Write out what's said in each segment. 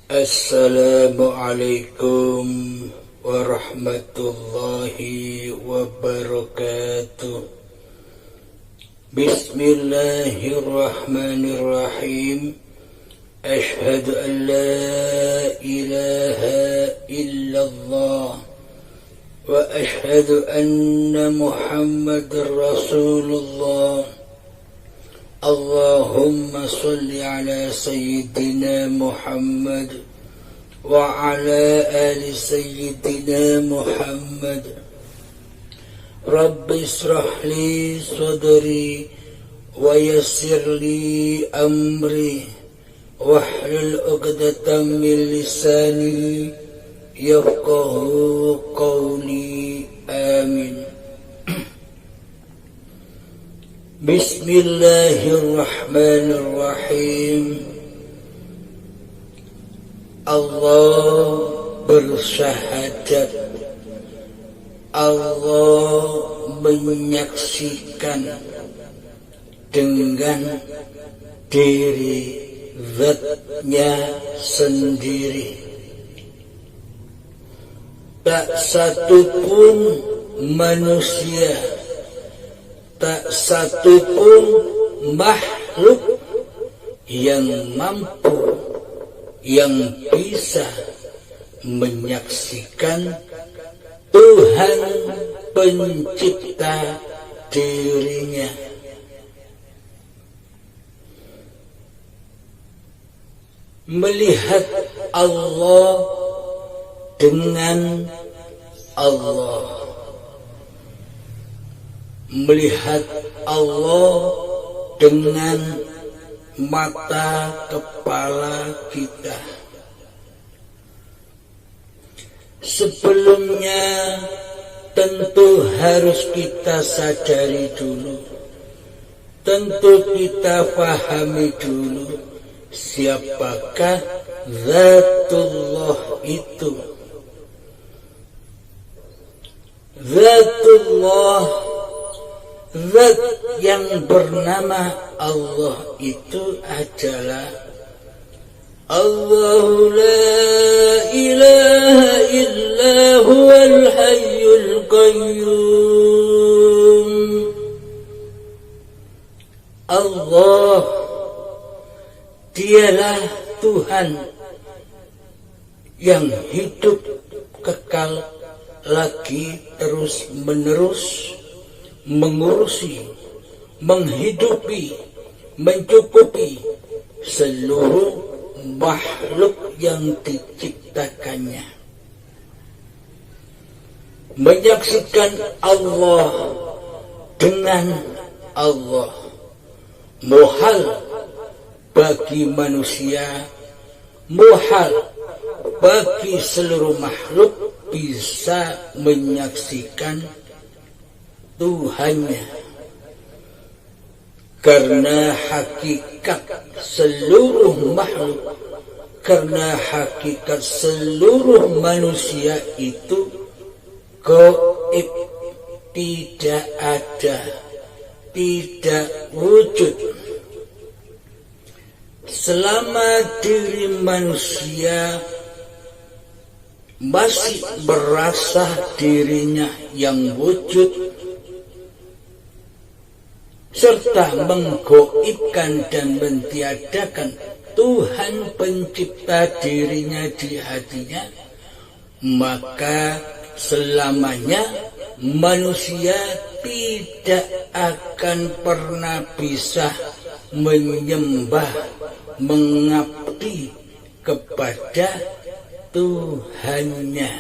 Assalamualaikum warahmatullahi wabarakatuh. Bismillahirrahmanirrahim. Ashhadu an la ilaha illallah wa ashhadu anna Muhammadar Rasulullah. Allahumma salli ala Sayyidina Muhammad wa ala ali Sayyidina Muhammad. Rabbi israh li sadri wa yassir li amri wahlul 'uqdatam min lisani yafqahu qawli. Amin. Bismillahirrahmanirrahim. Allah bersyahadat, Allah menyaksikan dengan diri zatnya sendiri. Tak satu pun manusia, tak satu pun makhluk yang mampu, yang bisa menyaksikan Tuhan pencipta dirinya. Melihat Allah dengan Allah, melihat Allah dengan mata kepala kita. Sebelumnya tentu harus kita sadari dulu, tentu kita pahami dulu siapakah Zatullah itu. Zatullah, zat yang bernama Allah itu adalah Allahu la ilaha illa huwal hayyul qayyum. Allah, dialah Tuhan yang hidup kekal lagi terus menerus, mengurusi, menghidupi, mencukupi seluruh makhluk yang diciptakannya. Menyaksikan Allah dengan Allah muhal bagi manusia, muhal bagi seluruh makhluk bisa menyaksikan Tuhannya, karena hakikat seluruh makhluk, karena hakikat seluruh manusia itu gaib, tidak ada, tidak wujud. Selama diri manusia masih merasa dirinya yang wujud serta menggoibkan dan mentiadakan Tuhan pencipta dirinya di hatinya, maka selamanya manusia tidak akan pernah bisa menyembah, mengabdi kepada Tuhannya.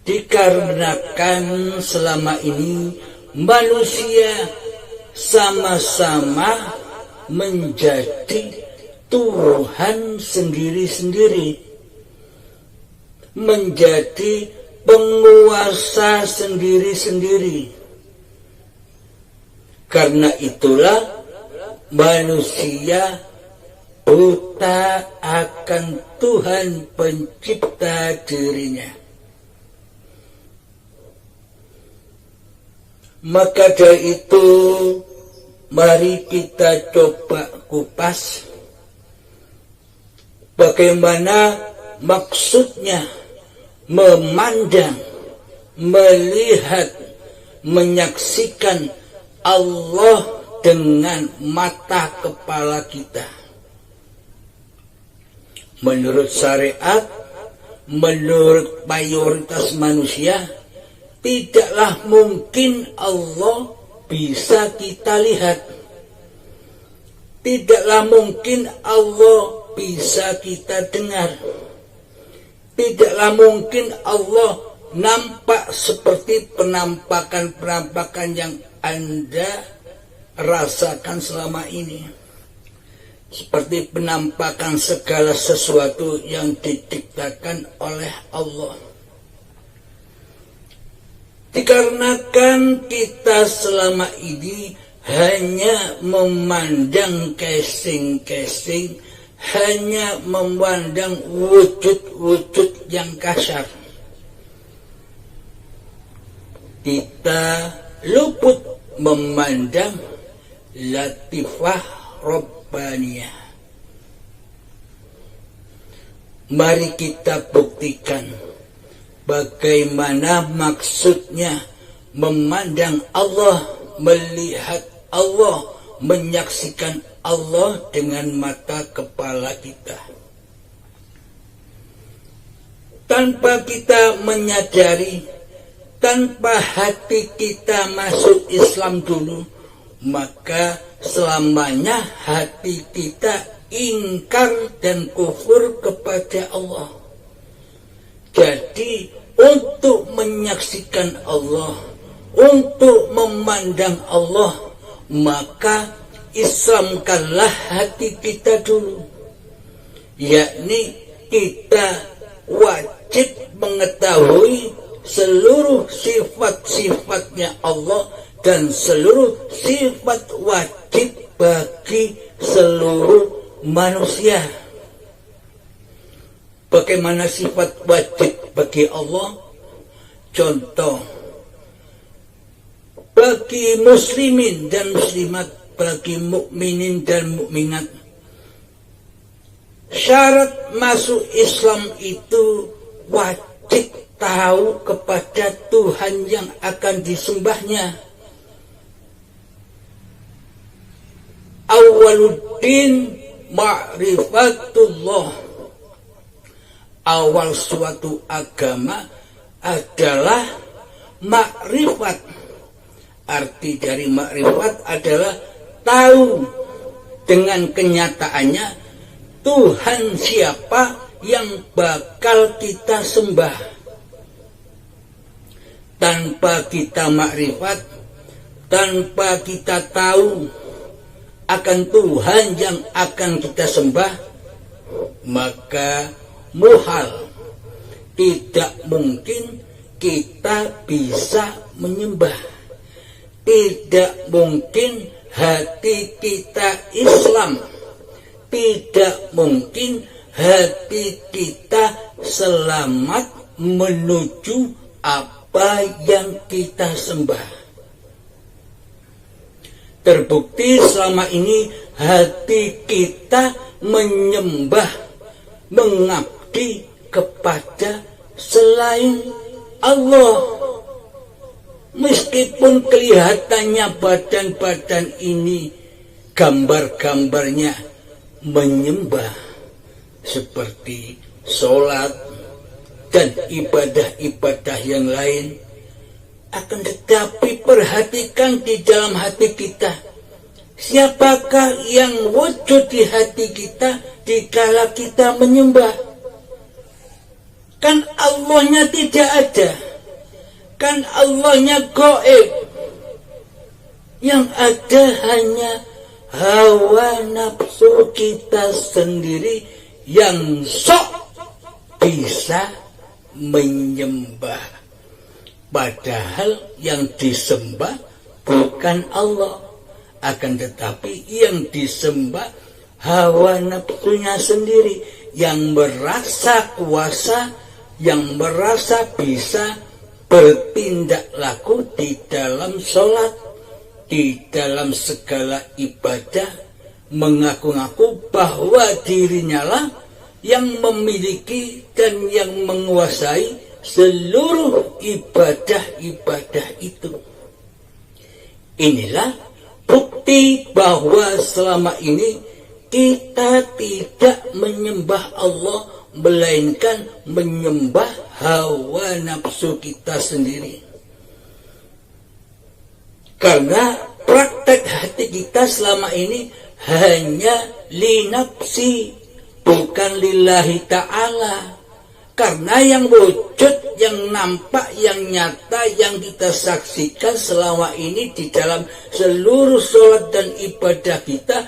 Dikarenakan selama ini manusia sama-sama menjadi Tuhan sendiri-sendiri, menjadi penguasa sendiri-sendiri. Karena itulah manusia buta akan Tuhan pencipta dirinya. Maka dari itu mari kita coba kupas Bagaimana maksudnya memandang, melihat, menyaksikan Allah dengan mata kepala kita? Menurut syariat, menurut mayoritas manusia, tidaklah mungkin Allah bisa kita lihat. Tidaklah mungkin Allah bisa kita dengar. Tidaklah mungkin Allah nampak seperti penampakan-penampakan yang Anda rasakan selama ini. Seperti penampakan segala sesuatu yang diciptakan oleh Allah. Dikarenakan kita selama ini hanya memandang casing-casing, hanya memandang wujud-wujud yang kasar. Kita luput memandang latifah Rabbaniyah. Mari kita buktikan bagaimana maksudnya memandang Allah, melihat Allah, menyaksikan Allah dengan mata kepala kita. Tanpa kita menyadari, tanpa hati kita masuk Islam dulu, maka selamanya hati kita ingkar dan kufur kepada Allah. Jadi untuk menyaksikan Allah, untuk memandang Allah, maka Islamkanlah hati kita dulu. Yakni kita wajib mengetahui seluruh sifat-sifatnya Allah dan seluruh sifat wajib bagi seluruh manusia. Bagaimana sifat wajib bagi Allah? Contoh, bagi muslimin dan muslimat, bagi mukminin dan mukminat, syarat masuk Islam itu wajib tahu kepada Tuhan yang akan disembahnya. Awaluddin ma'rifatullah. Awal suatu agama adalah makrifat. Arti dari makrifat adalah tahu dengan kenyataannya Tuhan siapa yang bakal kita sembah. Tanpa kita makrifat, tanpa kita tahu akan Tuhan yang akan kita sembah, maka muhal, tidak mungkin kita bisa menyembah. Tidak mungkin hati kita Islam. Tidak mungkin hati kita selamat menuju apa yang kita sembah. Terbukti selama ini hati kita menyembah, mengabdi kepada selain Allah. Meskipun kelihatannya badan-badan ini gambar-gambarnya menyembah seperti sholat dan ibadah-ibadah yang lain, akan tetapi perhatikan di dalam hati kita, siapakah yang wujud di hati kita dikala kita menyembah? Kan Allahnya tidak ada. Kan Allahnya gaib. Yang ada hanya hawa nafsu kita sendiri yang sok bisa menyembah. Padahal yang disembah bukan Allah. Akan tetapi yang disembah hawa nafsunya sendiri, yang merasa kuasa, yang merasa bisa bertindak laku di dalam sholat, di dalam segala ibadah, mengaku-ngaku bahwa dirinya lah yang memiliki dan yang menguasai seluruh ibadah-ibadah itu. Inilah bukti bahwa selama ini kita tidak menyembah Allah, melainkan menyembah hawa nafsu kita sendiri. Karena praktek hati kita selama ini hanya linafsi, bukan lillahi ta'ala. Karena yang wujud, yang nampak, yang nyata, yang kita saksikan selama ini di dalam seluruh sholat dan ibadah kita,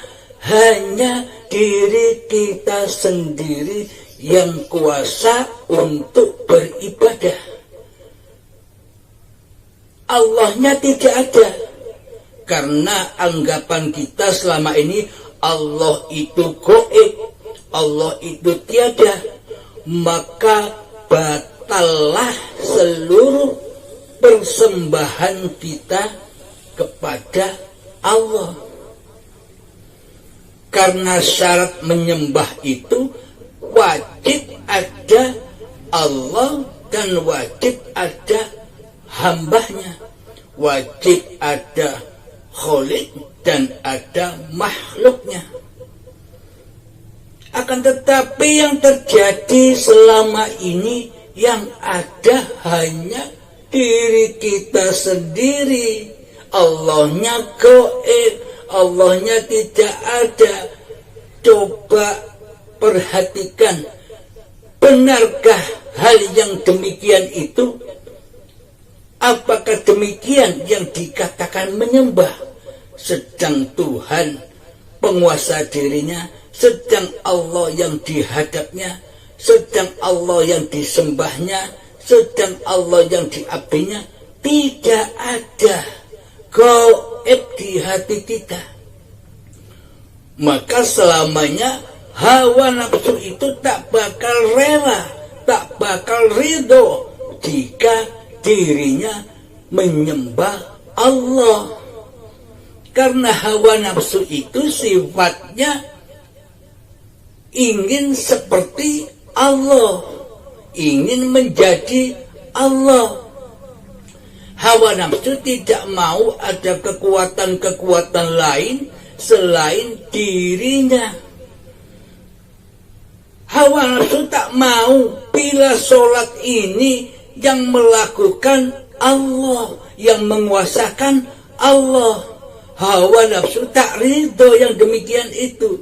hanya diri kita sendiri yang kuasa untuk beribadah. Allahnya tidak ada. Karena anggapan kita selama ini Allah itu gaib, Allah itu tiada, maka batallah seluruh persembahan kita kepada Allah. Karena syarat menyembah itu wajib ada Allah dan wajib ada hambanya, wajib ada Khalik dan ada makhluknya. Akan tetapi yang terjadi selama ini, yang ada hanya diri kita sendiri. Allahnya gaib, Allahnya tidak ada. Coba perhatikan, benarkah hal yang demikian itu? Apakah demikian yang dikatakan menyembah? Sedang Tuhan penguasa dirinya, sedang Allah yang dihadapnya, sedang Allah yang disembahnya, sedang Allah yang diabdinya. Tidak ada gaib di hati kita. Maka selamanya hawa nafsu itu tak bakal rela, tak bakal ridho jika dirinya menyembah Allah. Karena hawa nafsu itu sifatnya ingin seperti Allah, ingin menjadi Allah. Hawa nafsu tidak mau ada kekuatan-kekuatan lain selain dirinya. Hawa nafsu tak mau bila sholat ini yang melakukan Allah, yang menguasakan Allah. Hawa nafsu tak ridho yang demikian itu.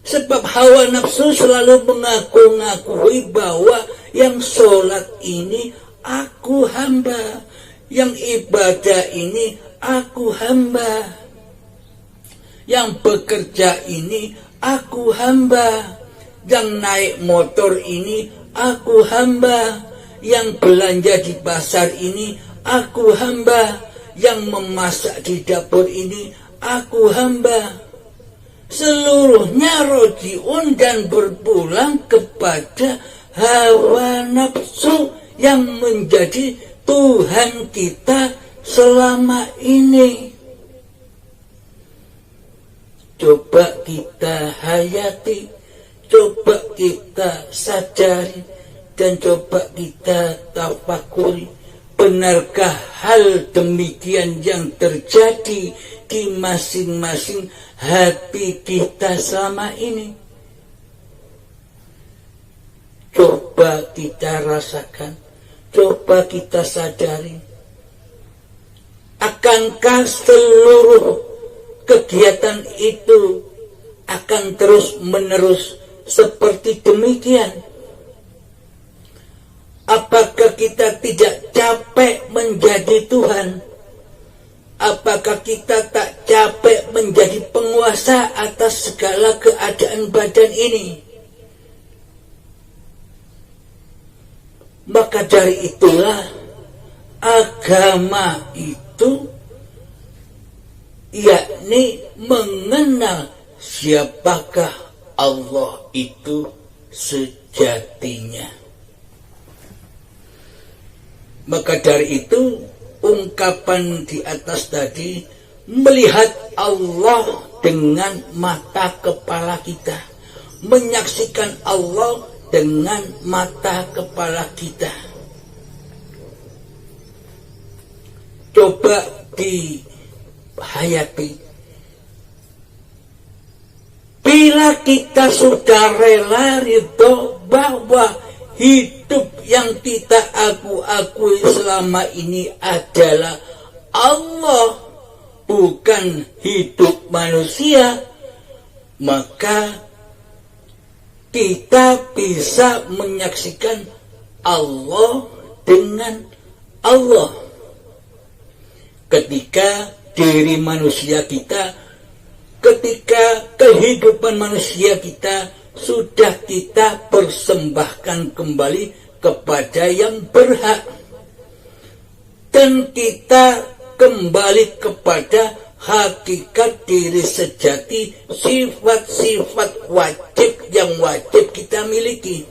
Sebab hawa nafsu selalu mengaku-ngakui bahwa yang sholat ini aku hamba, yang ibadah ini aku hamba, yang bekerja ini aku hamba, yang naik motor ini aku hamba, yang belanja di pasar ini aku hamba, yang memasak di dapur ini aku hamba. Seluruhnya rojiun dan berpulang kepada hawa nafsu yang menjadi Tuhan kita selama ini. Coba kita hayati, coba kita sadari, dan coba kita tafakuri. Benarkah hal demikian yang terjadi di masing-masing hati kita selama ini? Coba kita rasakan, coba kita sadari. Akankah seluruh kegiatan itu akan terus-menerus seperti demikian? Apakah kita tidak capek menjadi Tuhan? Apakah kita tak capek menjadi penguasa atas segala keadaan badan ini? Maka dari itulah agama itu, yakni mengenal siapakah Allah itu sejatinya. Maka dari itu ungkapan di atas tadi, melihat Allah dengan mata kepala kita, menyaksikan Allah dengan mata kepala kita. Coba dihayati. Bila kita sudah rela ridho bahwa hidup yang kita akui selama ini adalah Allah, bukan hidup manusia, maka kita bisa menyaksikan Allah dengan Allah. Ketika diri manusia kita, ketika kehidupan manusia kita sudah kita persembahkan kembali kepada yang berhak, dan kita kembali kepada hakikat diri sejati, sifat-sifat wajib yang wajib kita miliki.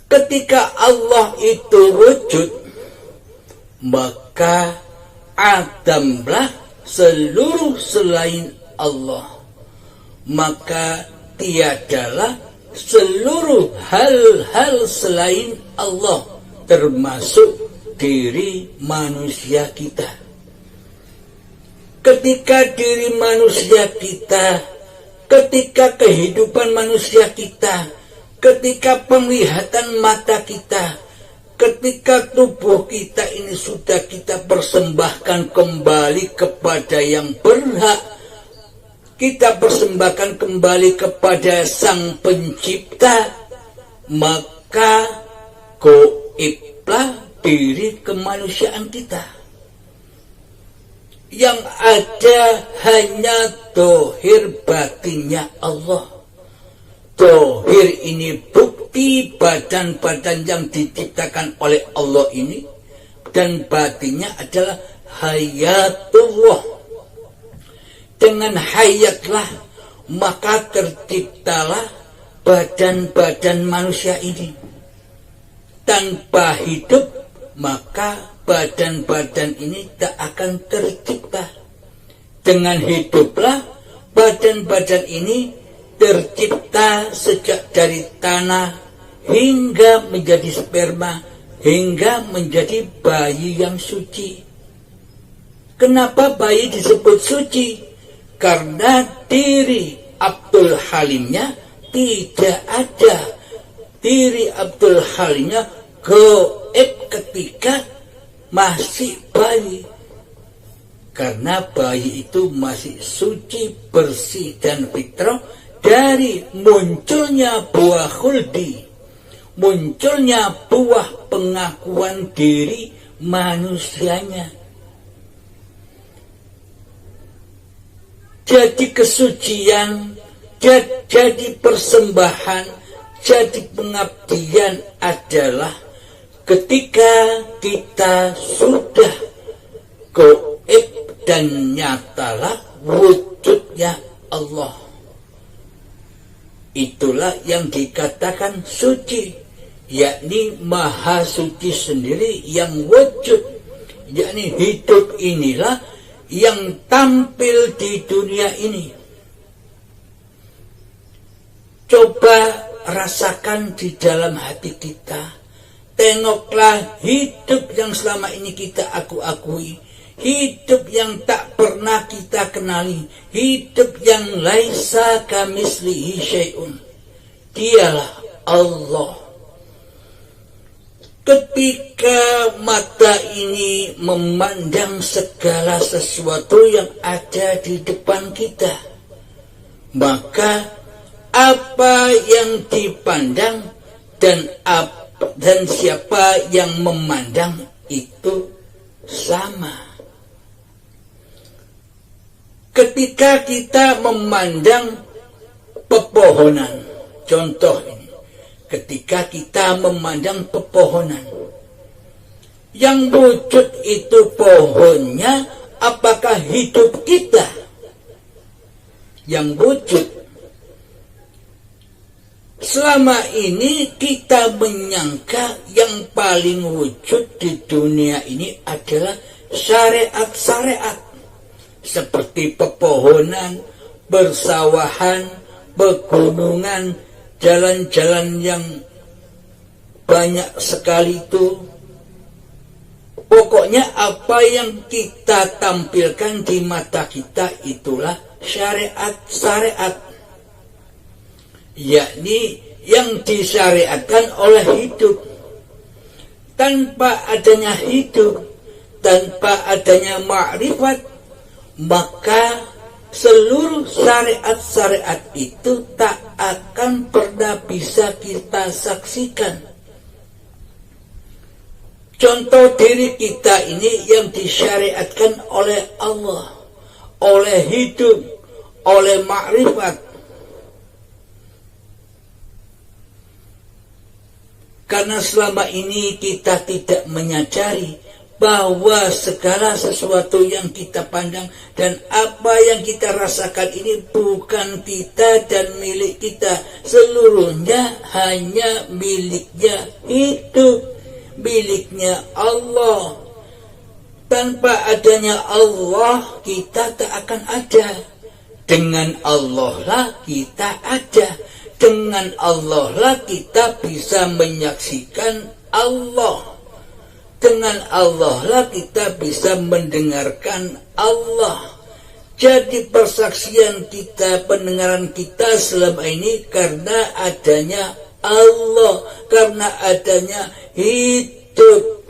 Ketika Allah itu wujud, maka adamlah seluruh selain Allah, maka tiadalah seluruh hal-hal selain Allah, termasuk diri manusia kita. Ketika diri manusia kita, ketika kehidupan manusia kita, ketika penglihatan mata kita, ketika tubuh kita ini sudah kita persembahkan kembali kepada yang berhak, kita persembahkan kembali kepada Sang Pencipta, maka goiblah diri kemanusiaan kita. Yang ada hanya dohir batinnya Allah. Dohir ini bukti badan-badan yang diciptakan oleh Allah ini, dan batinnya adalah hayatullah. Dengan hayatlah maka terciptalah badan-badan manusia ini. Tanpa hidup maka badan-badan ini tak akan tercipta. Dengan hiduplah badan-badan ini tercipta, sejak dari tanah hingga menjadi sperma, hingga menjadi bayi yang suci. Kenapa bayi disebut suci? Karena diri Abdul Halimnya tidak ada. Diri Abdul Halimnya gaib ketika masih bayi. Karena bayi itu masih suci, bersih, dan fitrah dari munculnya buah khuldi, munculnya buah pengakuan diri manusianya. Jadi kesucian, jadi persembahan, jadi pengabdian adalah ketika kita sudah gaib dan nyatalah wujudnya Allah. Itulah yang dikatakan suci, yakni maha suci sendiri yang wujud, yakni hidup inilah yang tampil di dunia ini. Coba rasakan di dalam hati kita. Tengoklah hidup yang selama ini kita akui. Hidup yang tak pernah kita kenali. Hidup yang laisa kamislihi syai'un. Dialah Allah. Ketika mata ini memandang segala sesuatu yang ada di depan kita, maka apa yang dipandang dan siapa yang memandang itu sama. Ketika kita memandang pepohonan, contoh ini, ketika kita memandang pepohonan, yang wujud itu pohonnya, apakah hidup kita yang wujud? Selama ini kita menyangka yang paling wujud di dunia ini adalah syariat-syariat, seperti pepohonan, persawahan, pegunungan, jalan-jalan yang banyak sekali itu. Pokoknya apa yang kita tampilkan di mata kita itulah syariat-syariat, yakni yang disyariatkan oleh hidup. Tanpa adanya hidup, tanpa adanya ma'rifat, maka seluruh syariat-syariat itu tak akan pernah bisa kita saksikan. Contoh diri kita ini yang disyariatkan oleh Allah, oleh hidup, oleh ma'rifat. Karena selama ini kita tidak menyadari bahwa segala sesuatu yang kita pandang dan apa yang kita rasakan ini bukan kita dan milik kita. Seluruhnya hanya miliknya hidup, miliknya Allah. Tanpa adanya Allah kita tak akan ada. Dengan Allah lah kita ada. Dengan Allah lah kita bisa menyaksikan Allah. Dengan Allah lah kita bisa mendengarkan Allah. Jadi persaksian kita, pendengaran kita selama ini karena adanya Allah, karena adanya hidup.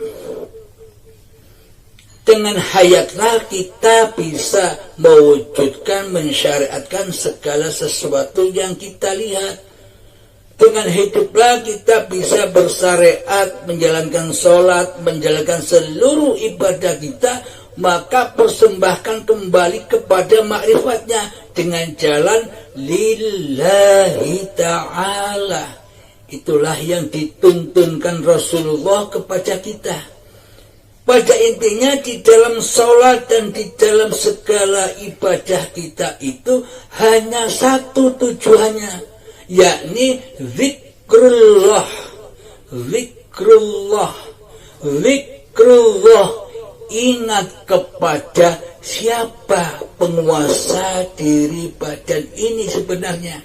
Dengan hayatlah kita bisa mewujudkan, mensyariatkan segala sesuatu yang kita lihat. Dengan hiduplah kita bisa bersyariat, menjalankan sholat, menjalankan seluruh ibadah kita. Maka persembahkan kembali kepada ma'rifatnya dengan jalan lillahi ta'ala. Itulah yang dituntunkan Rasulullah kepada kita. Pada intinya di dalam sholat dan di dalam segala ibadah kita itu hanya satu tujuannya, yakni zikrullah. Zikrullah. Zikrullah. Ingat kepada siapa penguasa diri badan ini sebenarnya.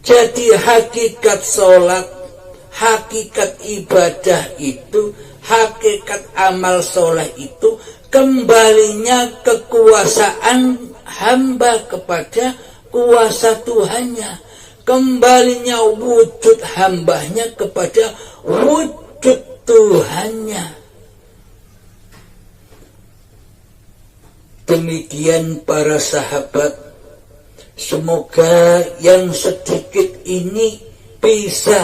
Jadi hakikat sholat, hakikat ibadah itu, hakikat amal soleh itu kembalinya kekuasaan hamba kepada kuasa Tuhannya. Kembalinya wujud hambanya kepada wujud Tuhannya. Demikian para sahabat, semoga yang sedikit ini bisa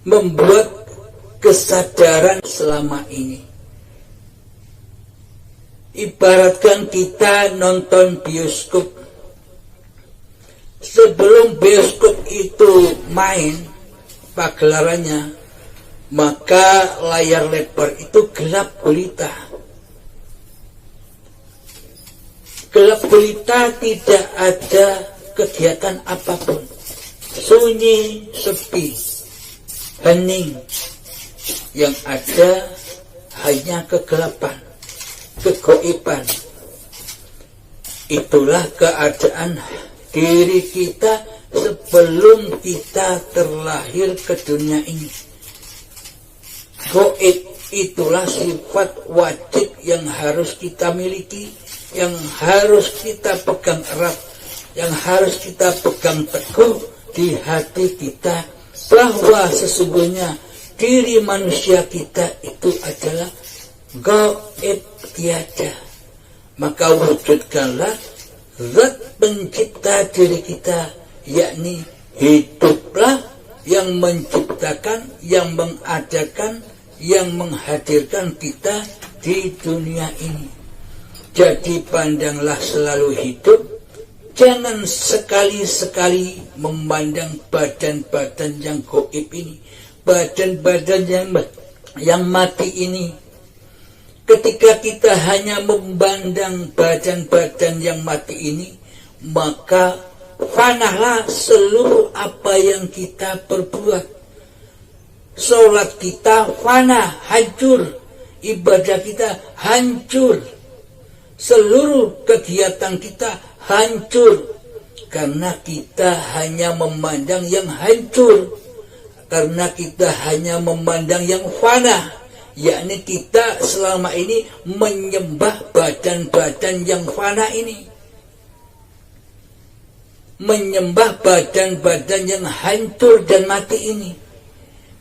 membuat kesadaran selama ini. Ibaratkan kita nonton bioskop. Sebelum bioskop itu main pagelarannya, maka layar lebar itu gelap gulita. Gelap gulita, tidak ada kegiatan apapun. Sunyi, sepi, hening. Yang ada hanya kegelapan, kegaiban. Itulah keadaan diri kita sebelum kita terlahir ke dunia ini. Gaib itulah sifat wajib yang harus kita miliki, yang harus kita pegang erat, yang harus kita pegang teguh di hati kita, bahwa sesungguhnya diri manusia kita itu adalah gaib tiada. Maka wujudkanlah zat pencipta diri kita, yakni hiduplah yang menciptakan, yang mengadakan, yang menghadirkan kita di dunia ini. Jadi pandanglah selalu hidup, jangan sekali-sekali memandang badan-badan yang gaib ini, badan-badan yang mati ini. Ketika kita hanya memandang badan-badan yang mati ini, maka fanahlah seluruh apa yang kita perbuat. Sholat kita fana, hancur. Ibadah kita hancur. Seluruh kegiatan kita hancur. Karena kita hanya memandang yang hancur. Karena kita hanya memandang yang fana. Yakni kita selama ini menyembah badan-badan yang fana ini. Menyembah badan-badan yang hancur dan mati ini.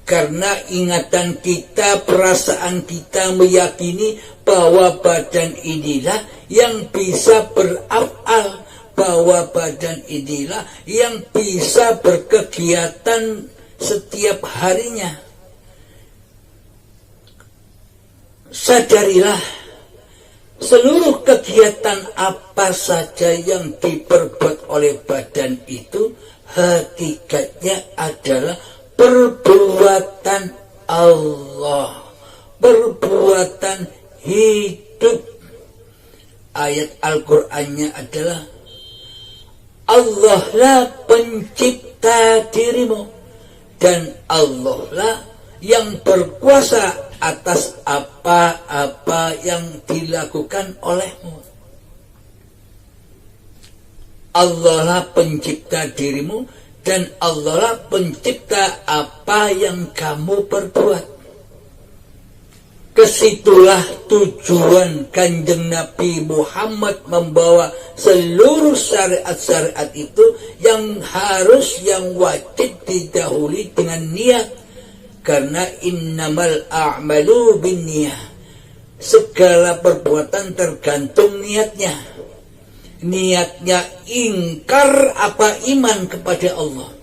Karena ingatan kita, perasaan kita meyakini bahwa badan inilah yang bisa beraf'al, bahwa badan inilah yang bisa berkegiatan setiap harinya. Sadarilah, seluruh kegiatan apa saja yang diperbuat oleh badan itu hakikatnya adalah perbuatan Allah, perbuatan hidup. Ayat Al-Qur'annya adalah Allah lah pencipta dirimu dan Allah lah yang berkuasa atas apa-apa yang dilakukan olehmu. Allah lah pencipta dirimu dan Allah lah pencipta apa yang kamu perbuat. Kesitulah tujuan Kanjeng Nabi Muhammad membawa seluruh syariat-syariat itu yang harus, yang wajib didahului dengan niat. Karena innamal a'malu binniyah. Segala perbuatan tergantung niatnya. Niatnya ingkar apa iman kepada Allah.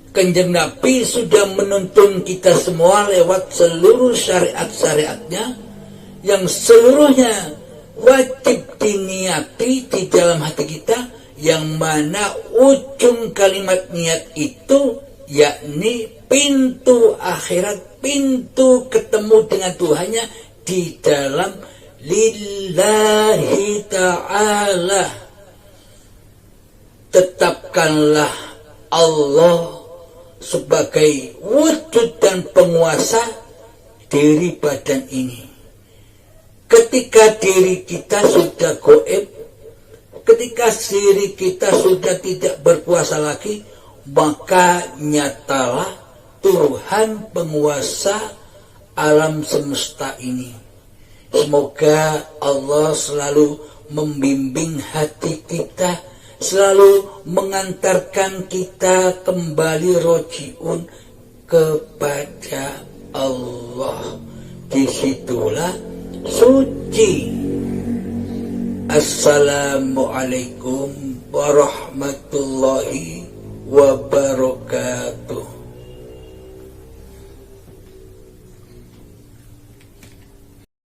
Kanjeng Nabi sudah menuntun kita semua lewat seluruh syariat-syariatnya yang seluruhnya wajib diniati di dalam hati kita, yang mana ujung kalimat niat itu yakni pintu akhirat, pintu ketemu dengan Tuhannya di dalam lillahi ta'ala. Tetapkanlah Allah sebagai wujud dan penguasa diri badan ini. Ketika diri kita sudah goib, ketika diri kita sudah tidak berkuasa lagi, maka nyatalah Tuhan penguasa alam semesta ini. Semoga Allah selalu membimbing hati kita, selalu mengantarkan kita kembali rojiun kepada Allah. Disitulah suci. Assalamualaikum warahmatullahi wabarakatuh.